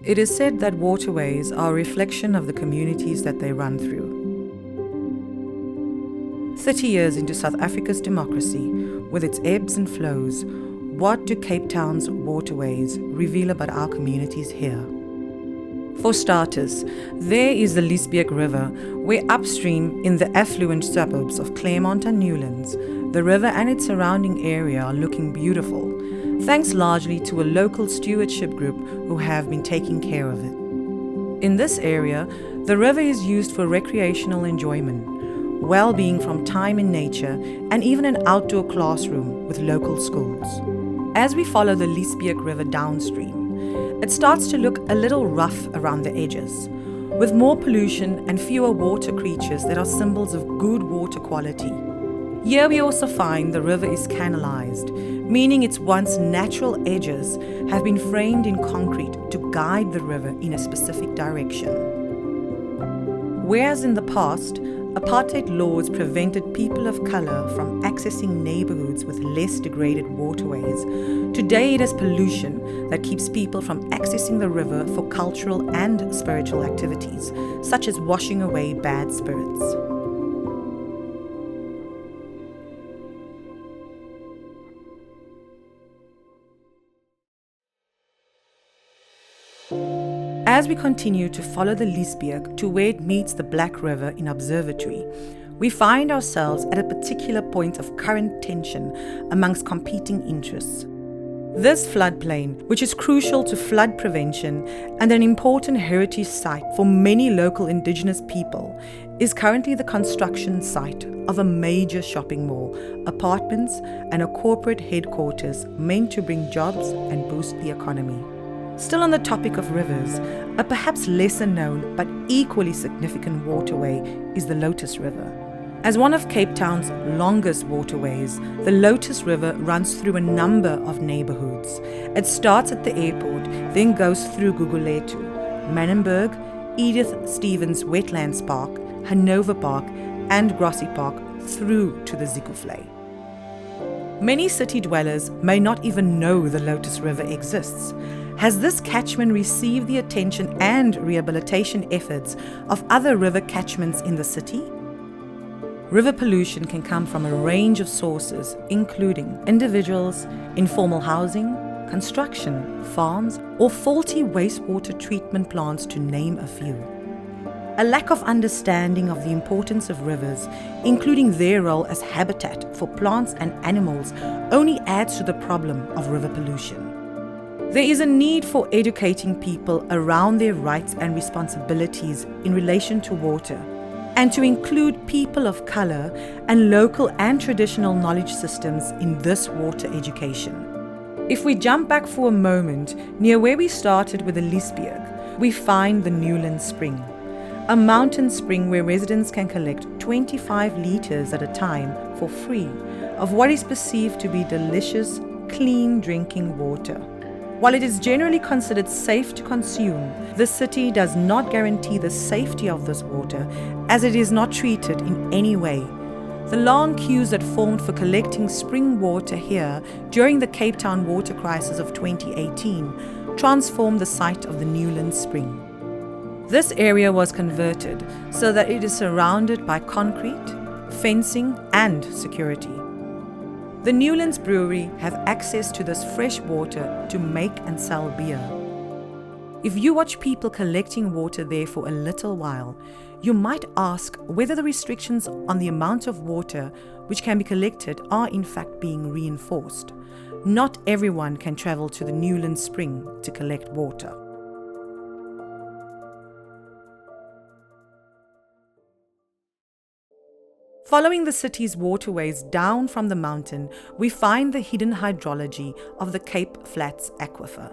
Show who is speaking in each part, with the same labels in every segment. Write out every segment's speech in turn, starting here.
Speaker 1: It is said that waterways are a reflection of the communities that they run through. 30 years into South Africa's democracy, with its ebbs and flows, what do Cape Town's waterways reveal about our communities here? For starters, there is the Liesbeek River, where upstream in the affluent suburbs of Claremont and Newlands, the river and its surrounding area are looking beautiful, thanks largely to a local stewardship group who have been taking care of it. In this area, the river is used for recreational enjoyment, well-being from time in nature, and even an outdoor classroom with local schools. As we follow the Liesbeek River downstream, it starts to look a little rough around the edges, with more pollution and fewer water creatures that are symbols of good water quality. Here we also find the river is canalized, meaning its once natural edges have been framed in concrete to guide the river in a specific direction. Whereas in the past, apartheid laws prevented people of colour from accessing neighbourhoods with less degraded waterways, today it is pollution that keeps people from accessing the river for cultural and spiritual activities, such as washing away bad spirits. As we continue to follow the Liesbeek to where it meets the Black River in Observatory, we find ourselves at a particular point of current tension amongst competing interests. This floodplain, which is crucial to flood prevention and an important heritage site for many local Indigenous people, is currently the construction site of a major shopping mall, apartments, and a corporate headquarters meant to bring jobs and boost the economy. Still on the topic of rivers, a perhaps lesser known but equally significant waterway is the Lotus River. As one of Cape Town's longest waterways, the Lotus River runs through a number of neighbourhoods. It starts at the airport, then goes through Gugulethu, Manenberg, Edith Stevens Wetlands Park, Hanover Park and Grossie Park through to the Zikuflei. Many city dwellers may not even know the Lotus River exists. Has this catchment received the attention and rehabilitation efforts of other river catchments in the city? River pollution can come from a range of sources, including individuals, informal housing, construction, farms, or faulty wastewater treatment plants, to name a few. A lack of understanding of the importance of rivers, including their role as habitat for plants and animals, only adds to the problem of river pollution. There is a need for educating people around their rights and responsibilities in relation to water, and to include people of colour and local and traditional knowledge systems in this water education. If we jump back for a moment, near where we started with the Liesbeek, we find the Newlands Spring, a mountain spring where residents can collect 25 litres at a time for free of what is perceived to be delicious, clean drinking water. While it is generally considered safe to consume, the city does not guarantee the safety of this water, as it is not treated in any way. The long queues that formed for collecting spring water here during the Cape Town water crisis of 2018 transformed the site of the Newlands Spring. This area was converted so that it is surrounded by concrete, fencing and security. The Newlands Brewery have access to this fresh water to make and sell beer. If you watch people collecting water there for a little while, you might ask whether the restrictions on the amount of water which can be collected are in fact being reinforced. Not everyone can travel to the Newlands Spring to collect water. Following the city's waterways down from the mountain, we find the hidden hydrology of the Cape Flats Aquifer.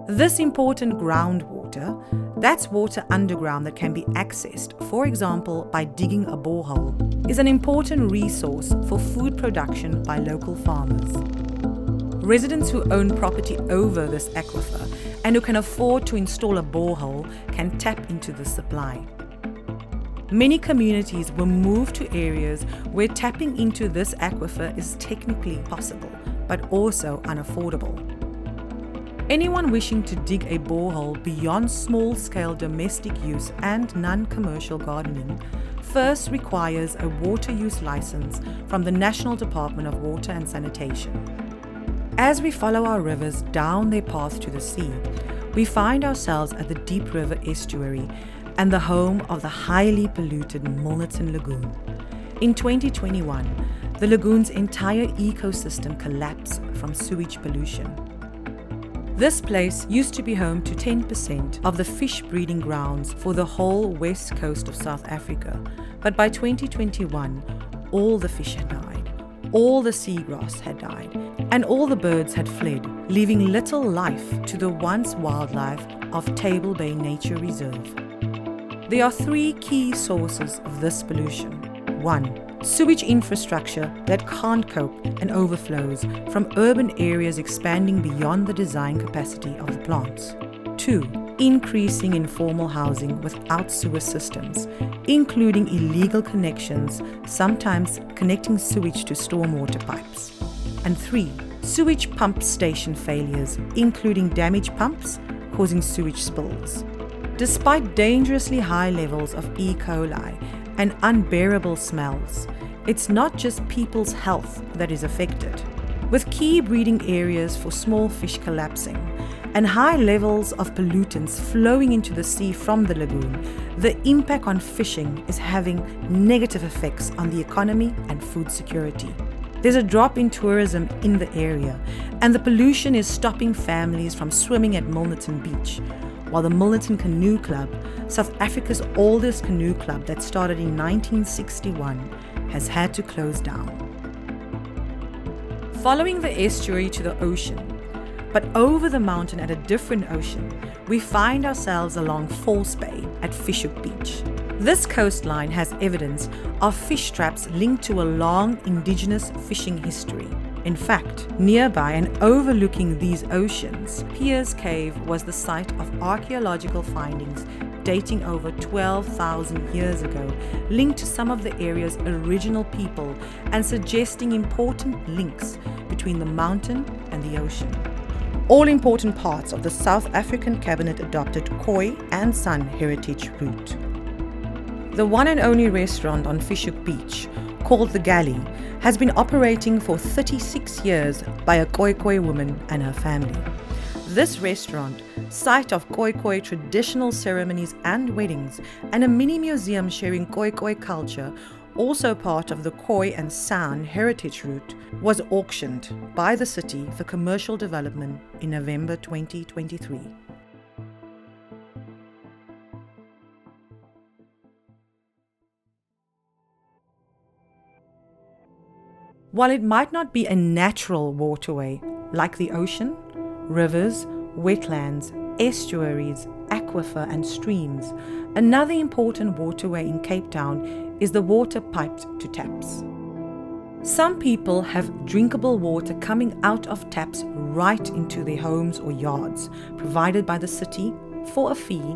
Speaker 1: This important groundwater, that's water underground that can be accessed, for example, by digging a borehole, is an important resource for food production by local farmers. Residents who own property over this aquifer and who can afford to install a borehole can tap into the supply. Many communities will move to areas where tapping into this aquifer is technically possible, but also unaffordable. Anyone wishing to dig a borehole beyond small-scale domestic use and non-commercial gardening first requires a water use license from the National Department of Water and Sanitation. As we follow our rivers down their path to the sea, we find ourselves at the Deep River estuary and the home of the highly polluted Milnerton Lagoon. In 2021, the lagoon's entire ecosystem collapsed from sewage pollution. This place used to be home to 10% of the fish breeding grounds for the whole west coast of South Africa, but by 2021, all the fish had died, all the seagrass had died, and all the birds had fled, leaving little life to the once wildlife of Table Bay Nature Reserve. There are three key sources of this pollution. 1. Sewage infrastructure that can't cope and overflows from urban areas expanding beyond the design capacity of the plants. 2. Increasing informal housing without sewer systems, including illegal connections, sometimes connecting sewage to stormwater pipes. And 3. Sewage pump station failures, including damaged pumps causing sewage spills. Despite dangerously high levels of E. coli and unbearable smells, it's not just people's health that is affected. With key breeding areas for small fish collapsing and high levels of pollutants flowing into the sea from the lagoon, the impact on fishing is having negative effects on the economy and food security. There's a drop in tourism in the area, and the pollution is stopping families from swimming at Milnerton Beach, while the Milnerton Canoe Club, South Africa's oldest canoe club that started in 1961, has had to close down. Following the estuary to the ocean, but over the mountain at a different ocean, we find ourselves along False Bay at Fishhook Beach. This coastline has evidence of fish traps linked to a long indigenous fishing history. In fact, nearby and overlooking these oceans, Piers Cave was the site of archaeological findings dating over 12,000 years ago, linked to some of the area's original people and suggesting important links between the mountain and the ocean. All important parts of the South African Cabinet adopted Khoi and San heritage route. The one and only restaurant on Fishhook Beach, called The Galley, has been operating for 36 years by a Khoi woman and her family. This restaurant, site of Khoi traditional ceremonies and weddings, and a mini museum sharing Khoi culture, also part of the Khoi and San heritage route, was auctioned by the city for commercial development in November 2023. While it might not be a natural waterway like the ocean, rivers, wetlands, estuaries, aquifer and streams, another important waterway in Cape Town is the water piped to taps. Some people have drinkable water coming out of taps right into their homes or yards, provided by the city for a fee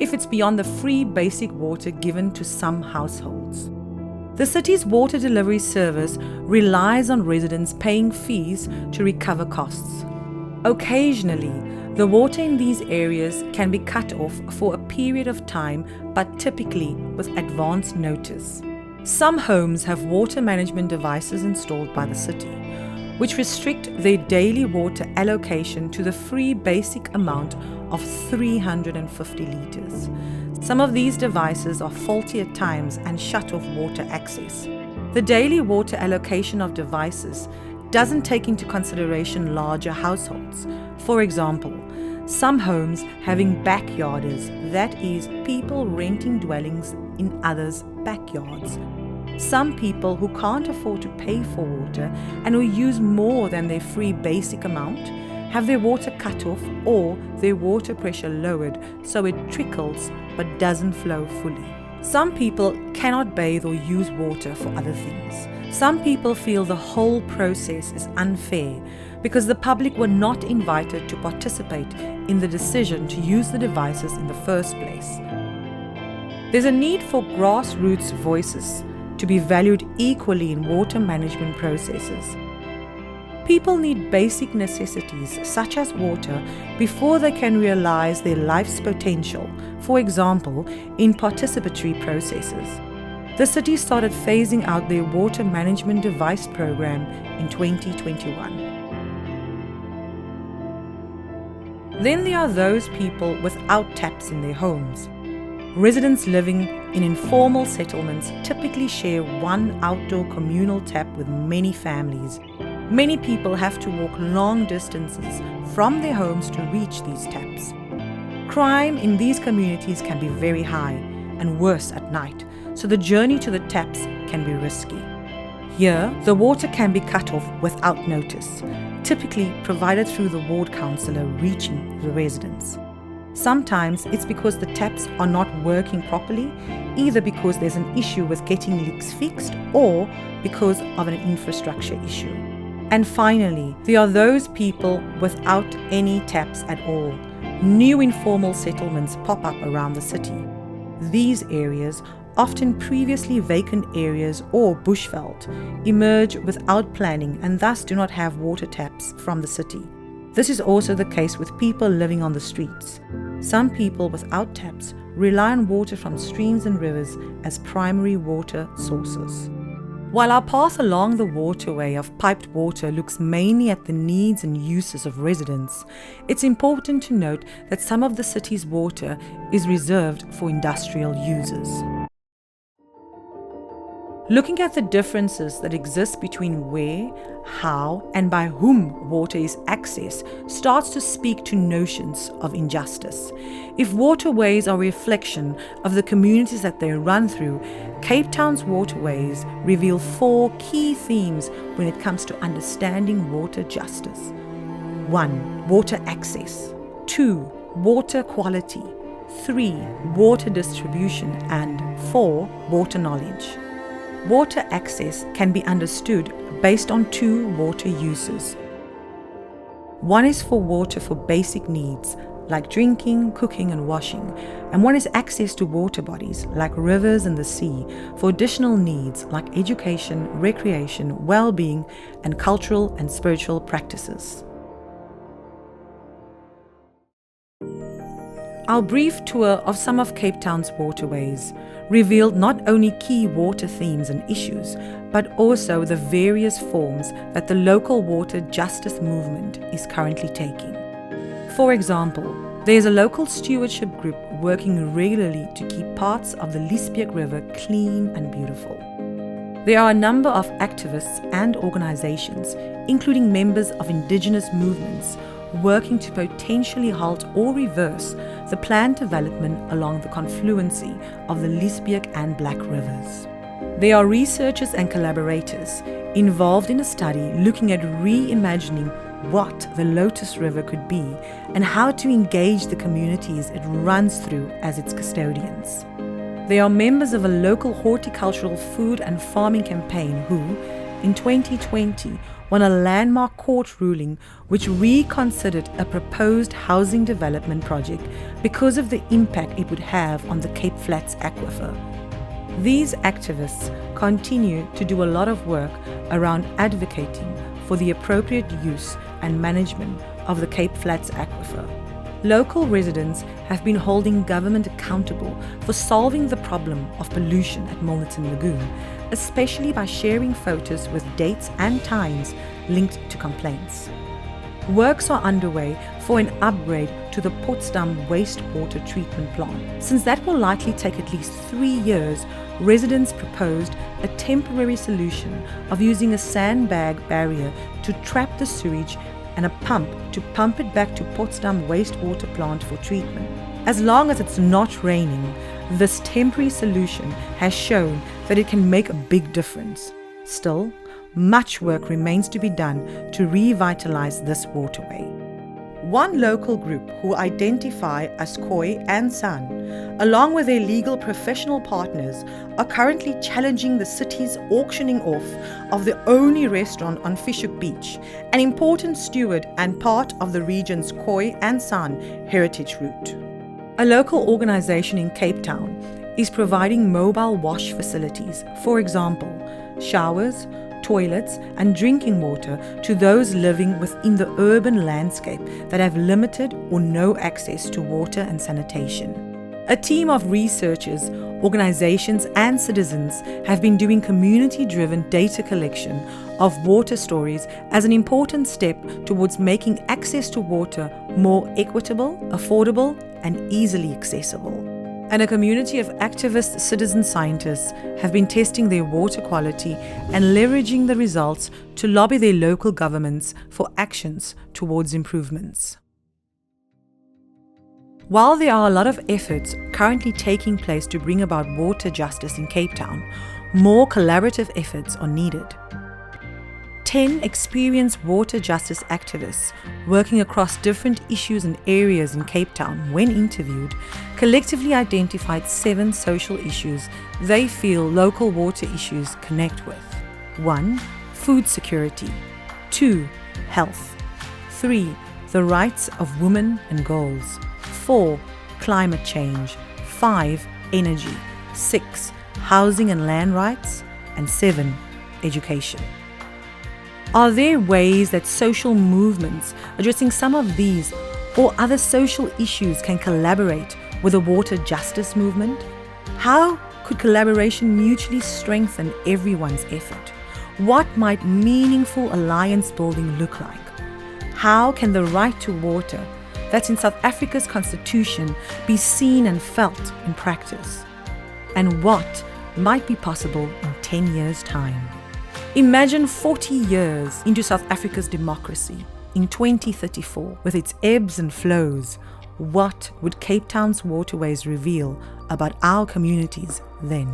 Speaker 1: if it's beyond the free basic water given to some households. The city's water delivery service relies on residents paying fees to recover costs. Occasionally, the water in these areas can be cut off for a period of time, but typically with advance notice. Some homes have water management devices installed by the city, which restrict their daily water allocation to the free basic amount of 350 litres. Some of these devices are faulty at times and shut off water access. The daily water allocation of devices doesn't take into consideration larger households. For example, some homes having backyarders, that is, people renting dwellings in others' backyards. Some people who can't afford to pay for water and who use more than their free basic amount have their water cut off or their water pressure lowered so it trickles but doesn't flow fully. Some people cannot bathe or use water for other things. Some people feel the whole process is unfair because the public were not invited to participate in the decision to use the devices in the first place. There's a need for grassroots voices to be valued equally in water management processes. People need basic necessities such as water before they can realize their life's potential, for example, in participatory processes. The city started phasing out their water management device program in 2021. Then there are those people without taps in their homes. Residents living in informal settlements typically share one outdoor communal tap with many families. Many people have to walk long distances from their homes to reach these taps. Crime in these communities can be very high and worse at night, so the journey to the taps can be risky. Here, the water can be cut off without notice, typically provided through the ward councillor reaching the residents. Sometimes it's because the taps are not working properly, either because there's an issue with getting leaks fixed or because of an infrastructure issue. And finally, there are those people without any taps at all. New informal settlements pop up around the city. These areas, often previously vacant areas or bushveld, emerge without planning and thus do not have water taps from the city. This is also the case with people living on the streets. Some people without taps rely on water from streams and rivers as primary water sources. While our path along the waterway of piped water looks mainly at the needs and uses of residents, it's important to note that some of the city's water is reserved for industrial users. Looking at the differences that exist between where, how, and by whom water is accessed starts to speak to notions of injustice. If waterways are a reflection of the communities that they run through, Cape Town's waterways reveal 4 key themes when it comes to understanding water justice. 1. Water access. 2. Water quality. 3. Water distribution. And 4. Water knowledge. Water access can be understood based on 2 water uses. One is for water for basic needs, like drinking, cooking, and washing, and one is access to water bodies, like rivers and the sea, for additional needs like education, recreation, well-being, and cultural and spiritual practices. Our brief tour of some of Cape Town's waterways revealed not only key water themes and issues, but also the various forms that the local water justice movement is currently taking. For example, there is a local stewardship group working regularly to keep parts of the Leesbeek River clean and beautiful. There are a number of activists and organizations, including members of indigenous movements, working to potentially halt or reverse the planned development along the confluency of the Leesbeek and Black Rivers. There are researchers and collaborators involved in a study looking at reimagining what the Lotus River could be and how to engage the communities it runs through as its custodians. They are members of a local horticultural food and farming campaign who, in 2020, won a landmark court ruling which reconsidered a proposed housing development project because of the impact it would have on the Cape Flats aquifer. These activists continue to do a lot of work around advocating for the appropriate use and management of the Cape Flats aquifer. Local residents have been holding government accountable for solving the problem of pollution at Milnerton Lagoon, especially by sharing photos with dates and times linked to complaints. Works are underway for an upgrade to the Potsdam wastewater treatment plant. Since that will likely take at least 3 years, residents proposed a temporary solution of using a sandbag barrier to trap the sewage and a pump to pump it back to Potsdam wastewater plant for treatment. As long as it's not raining, this temporary solution has shown that it can make a big difference. Still, much work remains to be done to revitalize this waterway. One local group who identify as Khoi and San, along with their legal professional partners, are currently challenging the city's auctioning off of the only restaurant on Fishhook Beach, an important steward and part of the region's Khoi and San heritage route. A local organization in Cape Town is providing mobile wash facilities, for example, showers, toilets and drinking water to those living within the urban landscape that have limited or no access to water and sanitation. A team of researchers, organizations and citizens have been doing community-driven data collection of water stories as an important step towards making access to water more equitable, affordable and easily accessible. And a community of activist citizen scientists have been testing their water quality and leveraging the results to lobby their local governments for actions towards improvements. While there are a lot of efforts currently taking place to bring about water justice in Cape Town, more collaborative efforts are needed. 10 experienced water justice activists working across different issues and areas in Cape Town, when interviewed, collectively identified 7 social issues they feel local water issues connect with. 1. Food security. 2. Health. 3. The rights of women and girls. 4. Climate change. 5. Energy. 6. Housing and land rights. And 7. Education. Are there ways that social movements addressing some of these or other social issues can collaborate with the water justice movement? How could collaboration mutually strengthen everyone's effort? What might meaningful alliance building look like? How can the right to water that's in South Africa's constitution be seen and felt in practice? And what might be possible in 10 years' time? Imagine 40 years into South Africa's democracy, in 2034, with its ebbs and flows. What would Cape Town's waterways reveal about our communities then?